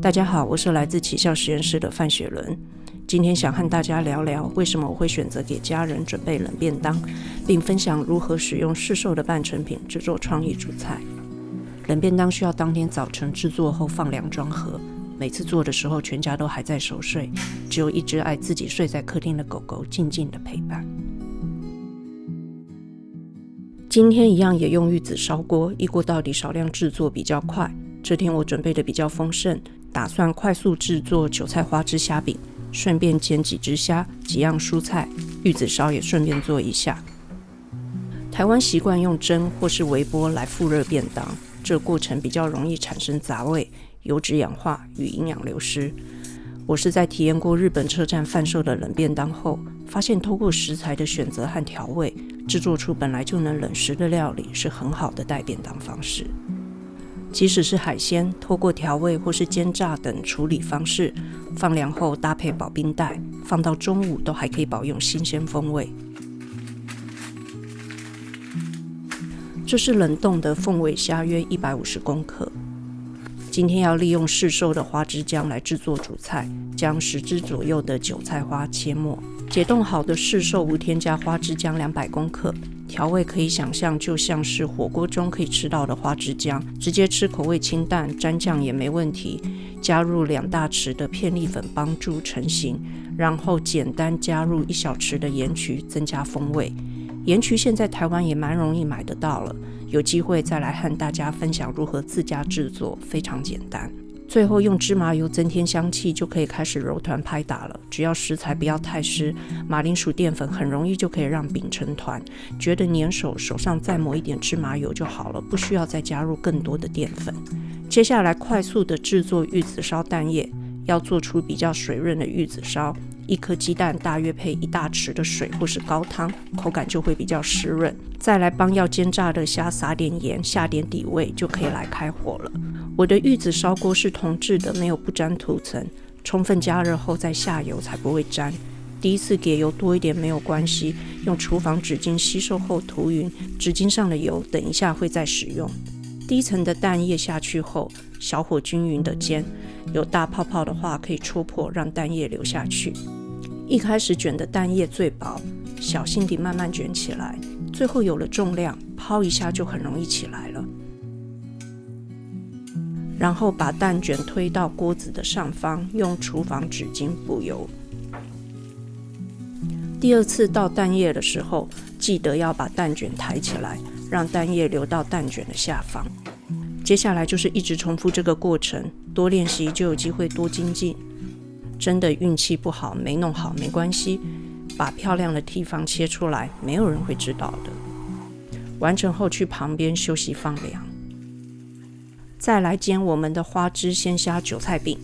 大家好，我是来自起校实验室的范雪伦。今天想和大家聊聊为什么我会选择给家人准备冷便当，并分享如何使用市售的半成品制作创意主菜。冷便当需要当天早晨制作后放凉装盒，每次做的时候全家都还在熟睡，只有一只爱自己睡在客厅的狗狗静静的陪伴。今天一样也用玉子烧锅，一锅到底，少量制作比较快。这天我准备的比较丰盛，打算快速制作韭菜花枝虾饼，顺便煎几只虾、几样蔬菜，玉子烧也顺便做一下。台湾习惯用蒸或是微波来复热便当，这个过程比较容易产生杂味、油脂氧化与营养流失。我是在体验过日本车站贩售的冷便当后，发现透过食材的选择和调味，制作出本来就能冷食的料理是很好的带便当方式。即使是海鲜，透过调味或是煎炸等处理方式，放凉后搭配保冰袋，放到中午都还可以保用新鲜风味。这是冷冻的凤尾虾，约150公克。今天要利用市售的花枝姜来制作主菜，将10支左右的韭菜花切末，解冻好的市售无添加花枝姜200公克。调味可以想象就像是火锅中可以吃到的花枝姜，直接吃口味清淡，沾酱也没问题。加入2大匙的片栗粉帮助成型，然后简单加入1小匙的盐曲，增加风味。盐曲现在台湾也蛮容易买得到了，有机会再来和大家分享如何自家制作，非常简单。最后用芝麻油增添香气，就可以开始揉团拍打了。只要食材不要太湿，马铃薯淀粉很容易就可以让饼成团，觉得粘手，手上再抹一点芝麻油就好了，不需要再加入更多的淀粉。接下来快速的制作玉子烧蛋液，要做出比较水润的玉子烧，1颗鸡蛋大约配1大匙的水或是高汤，口感就会比较湿润。再来帮要煎炸的虾撒点盐，下点底味，就可以来开火了。我的玉子烧锅是铜制的，没有不粘涂层，充分加热后再下油才不会粘。第一次给油多一点没有关系，用厨房纸巾吸收后涂匀，纸巾上的油等一下会再使用。第一层的蛋液下去后，小火均匀的煎，有大泡泡的话可以戳破，让蛋液流下去。一开始卷的蛋液最薄，小心地慢慢卷起来，最后有了重量，抛一下就很容易起来了。然后把蛋卷推到锅子的上方，用厨房纸巾补油。第二次倒蛋液的时候，记得要把蛋卷抬起来，让蛋液流到蛋卷的下方。接下来就是一直重复这个过程，多练习就有机会多精进。真的运气不好没弄好没关系，把漂亮的地方切出来，没有人会知道的。完成后去旁边休息放凉。再来煎我们的花枝鲜虾韭菜饼，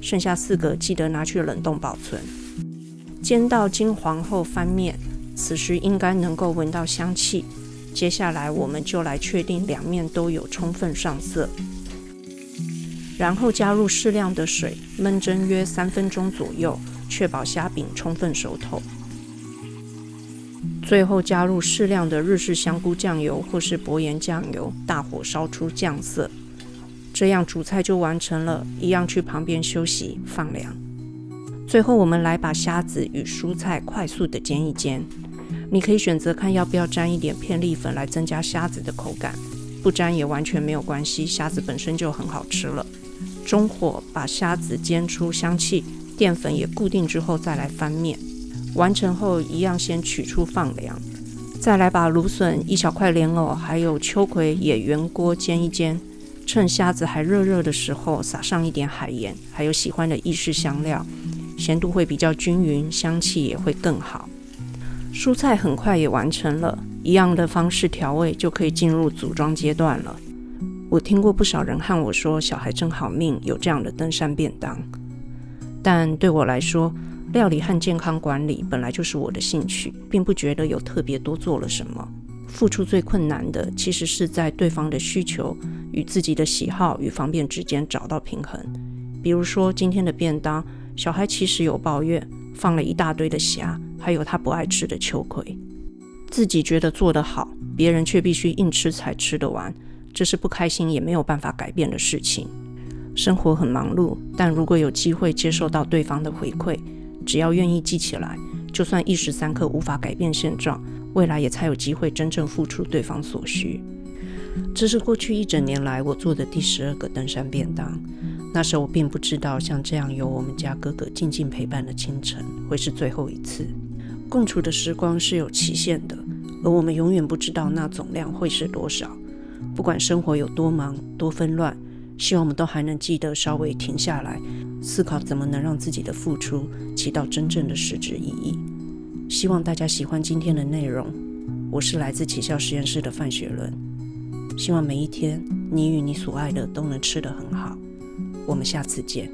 剩下4个记得拿去冷冻保存。煎到金黄后翻面，此时应该能够闻到香气。接下来我们就来确定两面都有充分上色，然后加入适量的水，焖蒸约3分钟左右，确保虾饼充分熟透。最后加入适量的日式香菇酱油或是薄盐酱油，大火烧出酱色。这样主菜就完成了，一样去旁边休息放凉。最后我们来把虾子与蔬菜快速的煎一煎。你可以选择看要不要沾一点片栗粉来增加虾子的口感，不沾也完全没有关系，虾子本身就很好吃了。中火把虾子煎出香气，淀粉也固定之后再来翻面。完成后一样先取出放凉，再来把芦笋、1小块莲藕还有秋葵也原锅煎一煎。趁虾子还热热的时候撒上一点海盐，还有喜欢的意式香料，咸度会比较均匀，香气也会更好。蔬菜很快也完成了，一样的方式调味就可以进入组装阶段了。我听过不少人和我说，小孩真好命，有这样的登山便当。但对我来说，料理和健康管理本来就是我的兴趣，并不觉得有特别多做了什么。付出最困难的其实是在对方的需求与自己的喜好与方便之间找到平衡。比如说今天的便当，小孩其实有抱怨，放了一大堆的虾，还有他不爱吃的秋葵。自己觉得做得好，别人却必须硬吃才吃得完，这是不开心也没有办法改变的事情。生活很忙碌，但如果有机会接受到对方的回馈，只要愿意记起来，就算一时三刻无法改变现状，未来也才有机会真正付出对方所需。这是过去一整年来我做的第12个登山便当。那时我并不知道，像这样有我们家哥哥静静陪伴的清晨会是最后一次。共处的时光是有期限的，而我们永远不知道那总量会是多少。不管生活有多忙多纷乱，希望我们都还能记得稍微停下来，思考怎么能让自己的付出起到真正的实质意义。希望大家喜欢今天的内容。我是来自起笑实验室的范雪伦，希望每一天你与你所爱的都能吃得很好。我们下次见。